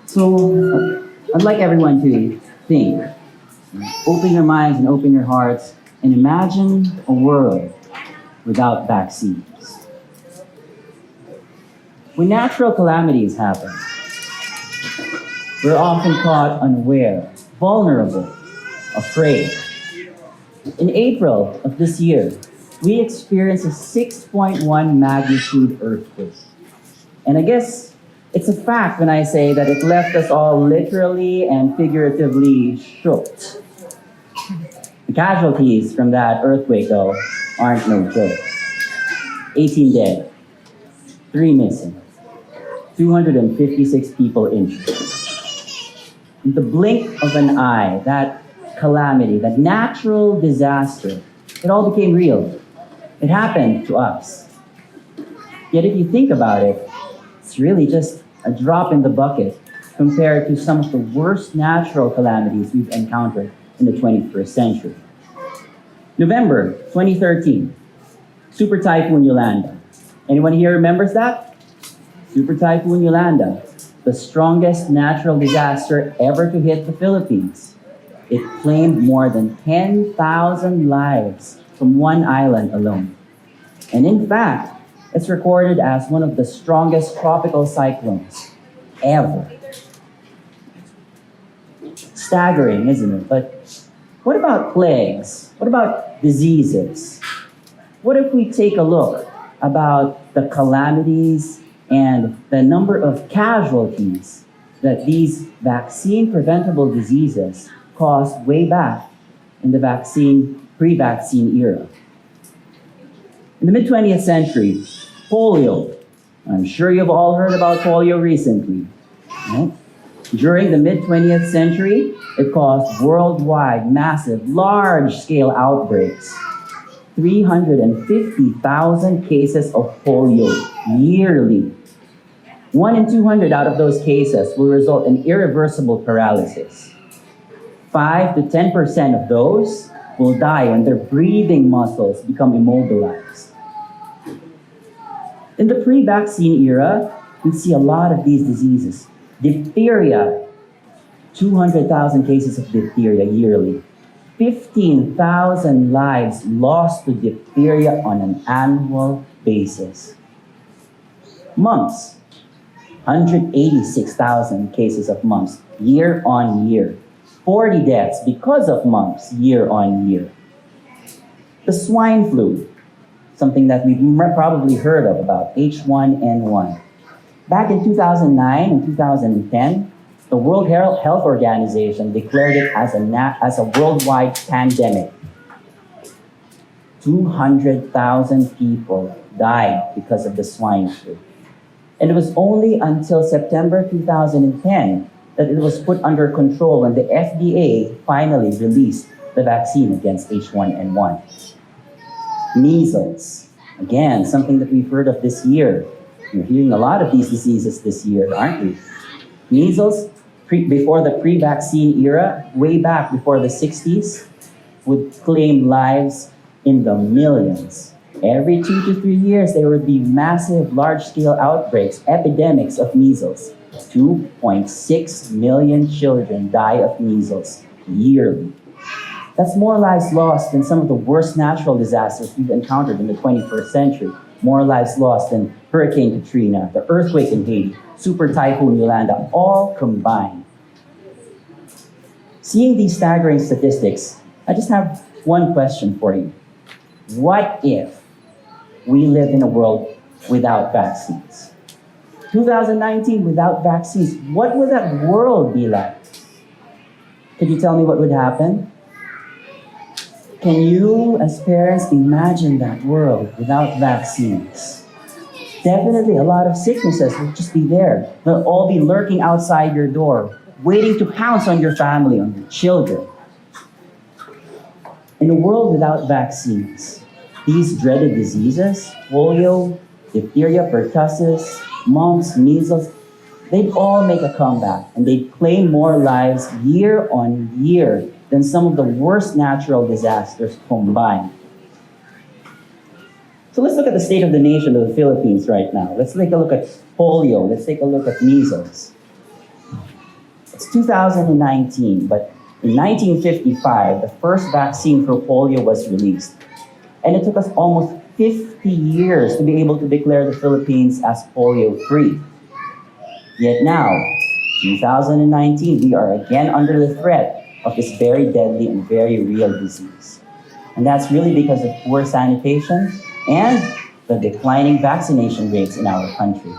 So, I'd like everyone to think, open your minds and open your hearts, and imagine a world without vaccines. When natural calamities happen, we're often caught unaware, vulnerable, afraid. In April of this year, we experienced a 6.1 magnitude earthquake. And I guess it's a fact when I say that it left us all literally and figuratively shook. The casualties from that earthquake, though, aren't no joke. 18 dead, 3 missing, 256 people injured. In the blink of an eye, that calamity, that natural disaster, it all became real. It happened to us. Yet if you think about it, it's really just a drop in the bucket compared to some of the worst natural calamities we've encountered in the 21st century. November 2013, Super Typhoon Yolanda. Anyone here remembers that? Super Typhoon Yolanda, the strongest natural disaster ever to hit the Philippines. It claimed more than 10,000 lives from one island alone. And in fact, it's recorded as one of the strongest tropical cyclones ever. Staggering, isn't it? But what about plagues? What about diseases? What if we take a look about the calamities and the number of casualties that these vaccine-preventable diseases caused way back in the pre-vaccine era? In the mid-20th century, polio. I'm sure you've all heard about polio recently. Right? During the mid-20th century, it caused worldwide, massive, large-scale outbreaks. 350,000 cases of polio yearly. 1 in 200 out of those cases will result in irreversible paralysis. 5 to 10% of those will die when their breathing muscles become immobilized. In the pre-vaccine era, we see a lot of these diseases. Diphtheria, 200,000 cases of diphtheria yearly. 15,000 lives lost to diphtheria on an annual basis. Mumps, 186,000 cases of mumps year on year. 40 deaths because of mumps year on year. The swine flu, something that we've probably heard of about H1N1. Back in 2009 and 2010, the World Health Organization declared it as a worldwide pandemic. 200,000 people died because of the swine flu. And it was only until September 2010 that it was put under control when the FDA finally released the vaccine against H1N1. Measles, again, something that we've heard of this year. We're hearing a lot of these diseases this year, aren't we? Measles, before the pre-vaccine era, way back before the 60s, would claim lives in the millions. Every 2 to 3 years, there would be massive, large-scale outbreaks, epidemics of measles. 2.6 million children die of measles yearly. That's more lives lost than some of the worst natural disasters we've encountered in the 21st century. More lives lost than Hurricane Katrina, the earthquake in Haiti, Super Typhoon Yolanda, all combined. Seeing these staggering statistics, I just have one question for you. What if we lived in a world without vaccines? 2019 without vaccines, what would that world be like? Could you tell me what would happen? Can you, as parents, imagine that world without vaccines? Definitely a lot of sicknesses will just be there. They'll all be lurking outside your door, waiting to pounce on your family, on your children. In a world without vaccines, these dreaded diseases, polio, diphtheria, pertussis, mumps, measles, they'd all make a comeback and they'd claim more lives year on year than some of the worst natural disasters combined. So let's look at the state of the nation of the Philippines right now. Let's take a look at polio. Let's take a look at measles. It's 2019, but in 1955, the first vaccine for polio was released. And it took us almost 50 years to be able to declare the Philippines as polio-free. Yet now, 2019, we are again under the threat of this very deadly and very real disease. And that's really because of poor sanitation and the declining vaccination rates in our country.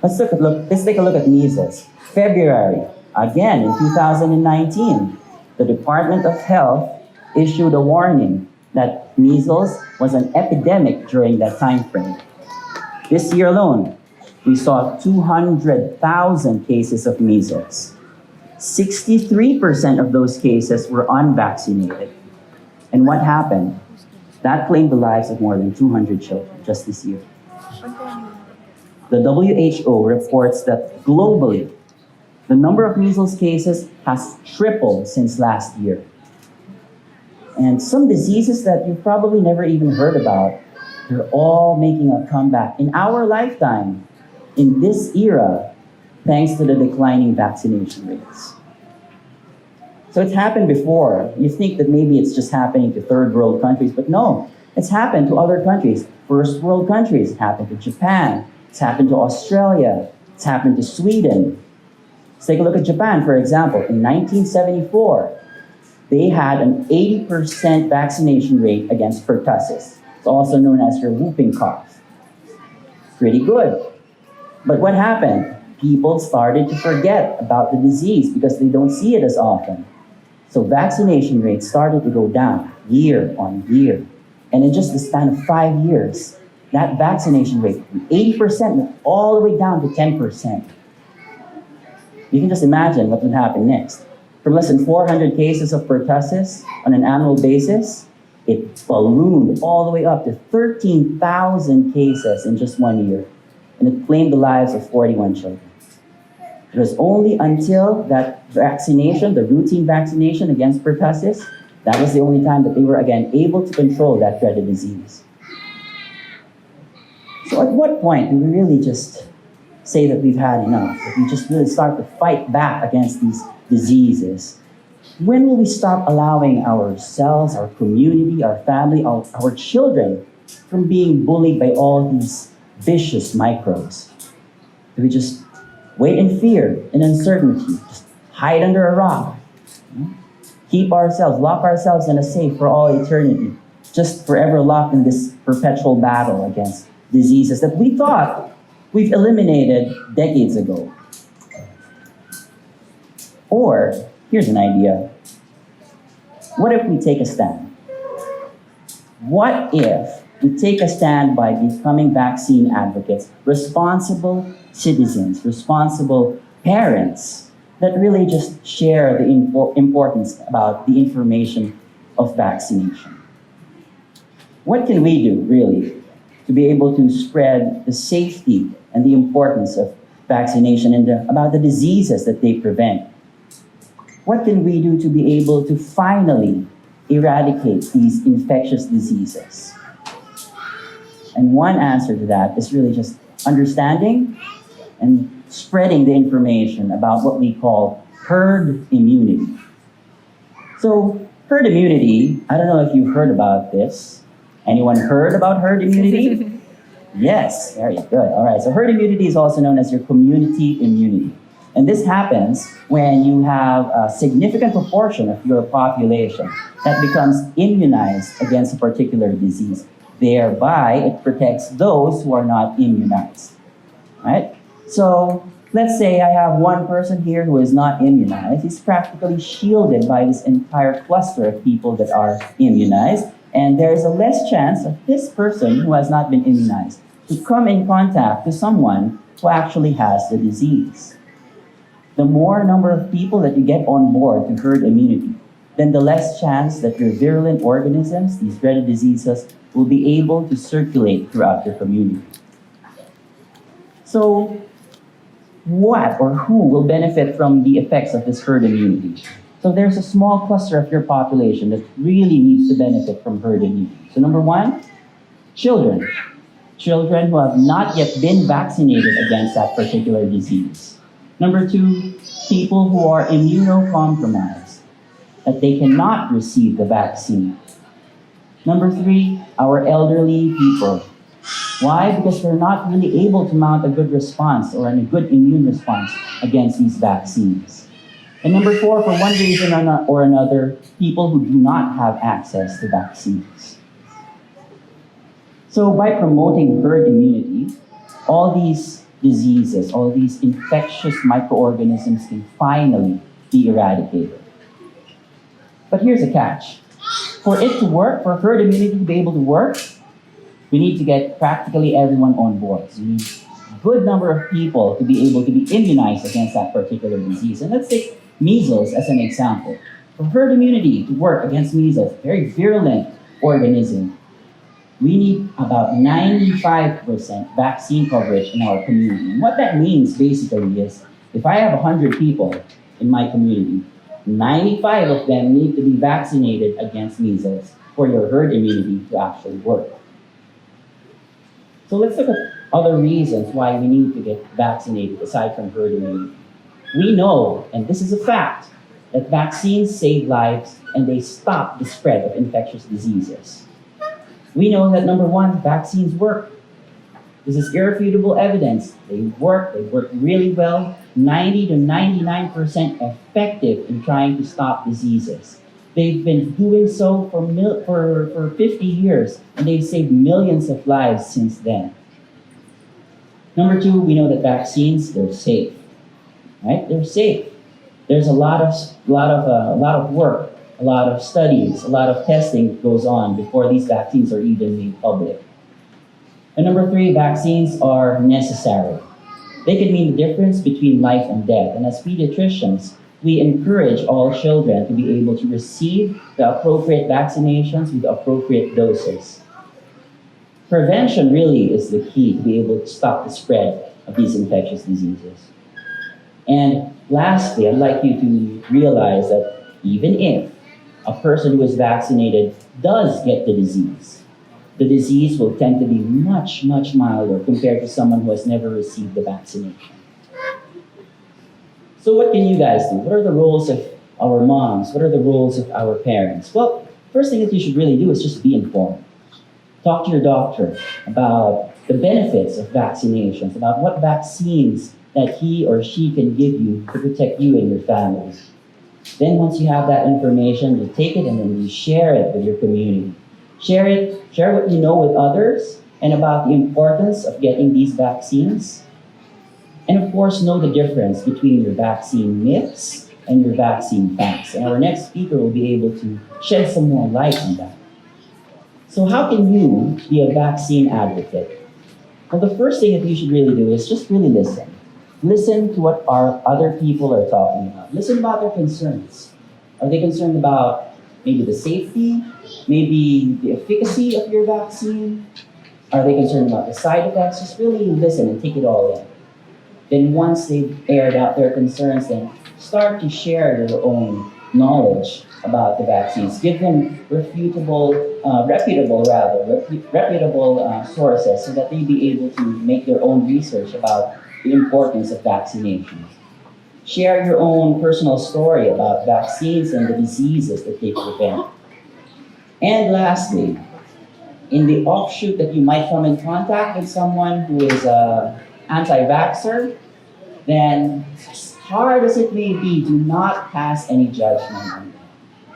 Let's take a look at measles. February, again in 2019, the Department of Health issued a warning that measles was an epidemic during that time frame. This year alone, we saw 200,000 cases of measles. 63% of those cases were unvaccinated. And what happened? That claimed the lives of more than 200 children just this year. The WHO reports that globally, the number of measles cases has tripled since last year. And some diseases that you've probably never even heard about, they're all making a comeback in our lifetime, in this era, thanks to the declining vaccination rates. So it's happened before. You think that maybe it's just happening to third world countries, but no, it's happened to other countries. First world countries. It's happened to Japan. It's happened to Australia. It's happened to Sweden. Let's take a look at Japan, for example. In 1974, they had an 80% vaccination rate against pertussis. It's also known as your whooping cough. Pretty good. But what happened? People started to forget about the disease because they don't see it as often. So vaccination rates started to go down year on year. And in just the span of 5 years, that vaccination rate from 80% went all the way down to 10%. You can just imagine what would happen next. From less than 400 cases of pertussis on an annual basis, it ballooned all the way up to 13,000 cases in just 1 year. And it claimed the lives of 41 children. It was only until that vaccination, the routine vaccination against pertussis, that was the only time that they were again able to control that dreaded disease. So at what point do we really just say that we've had enough? That we just really start to fight back against these diseases? When will we stop allowing ourselves, our community, our family, our children from being bullied by all these vicious microbes? Do we just wait in fear and uncertainty, just hide under a rock, keep ourselves, lock ourselves in a safe for all eternity, just forever locked in this perpetual battle against diseases that we thought we've eliminated decades ago? Or, here's an idea. What if we take a stand? What if we take a stand by becoming vaccine advocates, responsible citizens, responsible parents that really just share the importance about the information of vaccination? What can we do, really, to be able to spread the safety and the importance of vaccination and about the diseases that they prevent? What can we do to be able to finally eradicate these infectious diseases? And one answer to that is really just understanding and spreading the information about what we call herd immunity. So herd immunity, I don't know if you've heard about this. Anyone heard about herd immunity? Yes, very good. All right, so herd immunity is also known as your community immunity. And this happens when you have a significant proportion of your population that becomes immunized against a particular disease. Thereby, it protects those who are not immunized. Right? So, let's say I have one person here who is not immunized. He's practically shielded by this entire cluster of people that are immunized. And there is a less chance of this person who has not been immunized to come in contact with someone who actually has the disease. The more number of people that you get on board to herd immunity, then the less chance that your virulent organisms, these dreaded diseases, will be able to circulate throughout your community. So, what or who will benefit from the effects of this herd immunity? So So there's a small cluster of your population that really needs to benefit from herd immunity. So number one, children. Children who have not yet been vaccinated against that particular disease. Number two, people who are immunocompromised, that they cannot receive the vaccine. Number three, our elderly people. Why? Because they're not really able to mount a good response or a good immune response against these vaccines. And number four, for one reason or another, people who do not have access to vaccines. So by promoting herd immunity, all these diseases, all these infectious microorganisms can finally be eradicated. But here's a catch. For it to work, for herd immunity to be able to work, we need to get practically everyone on board. So we need a good number of people to be able to be immunized against that particular disease. And let's take measles as an example. For herd immunity to work against measles, a very virulent organism, we need about 95% vaccine coverage in our community. And what that means basically is, if I have 100 people in my community, 95 of them need to be vaccinated against measles for your herd immunity to actually work. So let's look at other reasons why we need to get vaccinated aside from herd immunity. We know, and this is a fact, that vaccines save lives and they stop the spread of infectious diseases. We know that number one, vaccines work. This is irrefutable evidence. They work really well, 90 to 99% effective in trying to stop diseases. They've been doing so for 50 years, and they've saved millions of lives since then. Number two, we know that vaccines, they're safe, right? They're safe. There's a lot of work, a lot of studies, a lot of testing goes on before these vaccines are even made public. And number three, vaccines are necessary. They can mean the difference between life and death. And as pediatricians, we encourage all children to be able to receive the appropriate vaccinations with the appropriate doses. Prevention really is the key to be able to stop the spread of these infectious diseases. And lastly, I'd like you to realize that even if a person who is vaccinated does get the disease will tend to be much, much milder compared to someone who has never received the vaccination. So what can you guys do? What are the roles of our moms? What are the roles of our parents? Well, first thing that you should really do is just be informed. Talk to your doctor about the benefits of vaccinations, about what vaccines that he or she can give you to protect you and your family. Then once you have that information, you take it and then you share it with your community. Share what you know with others and about the importance of getting these vaccines. And of course, know the difference between your vaccine myths and your vaccine facts. And our next speaker will be able to shed some more light on that. So how can you be a vaccine advocate? Well, the first thing that you should really do is just really listen. Listen to what our other people are talking about. Listen about their concerns. Are they concerned about maybe the safety, maybe the efficacy of your vaccine? Are they concerned about the side effects? Just really listen and take it all in. Then once they've aired out their concerns, then start to share your own knowledge about the vaccines. Give them reputable sources so that they be able to make their own research about the importance of vaccination. Share your own personal story about vaccines and the diseases that they prevent. And lastly, in the offshoot that you might come in contact with someone who is an anti-vaxxer, then as hard as it may be, do not pass any judgment on them.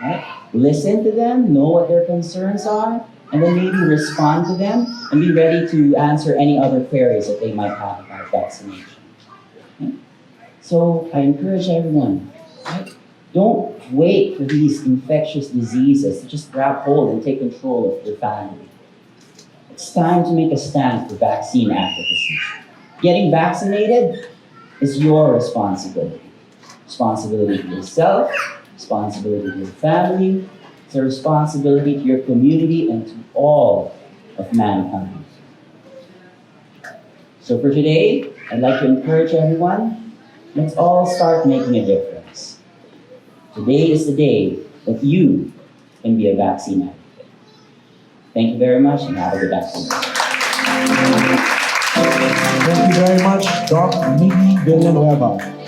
Right? Listen to them, know what their concerns are, and then maybe respond to them and be ready to answer any other queries that they might have about vaccination. Okay? So I encourage everyone, right? Don't wait for these infectious diseases to just grab hold and take control of your family. It's time to make a stand for vaccine advocacy. Getting vaccinated is your responsibility. Responsibility to yourself, responsibility to your family, it's a responsibility to your community and to all of mankind. So for today, I'd like to encourage everyone, let's all start making a difference. Today is the day that you can be a vaccine advocate. Thank you very much and have a good afternoon. Thank you very much, Doc Miggy Villanueva.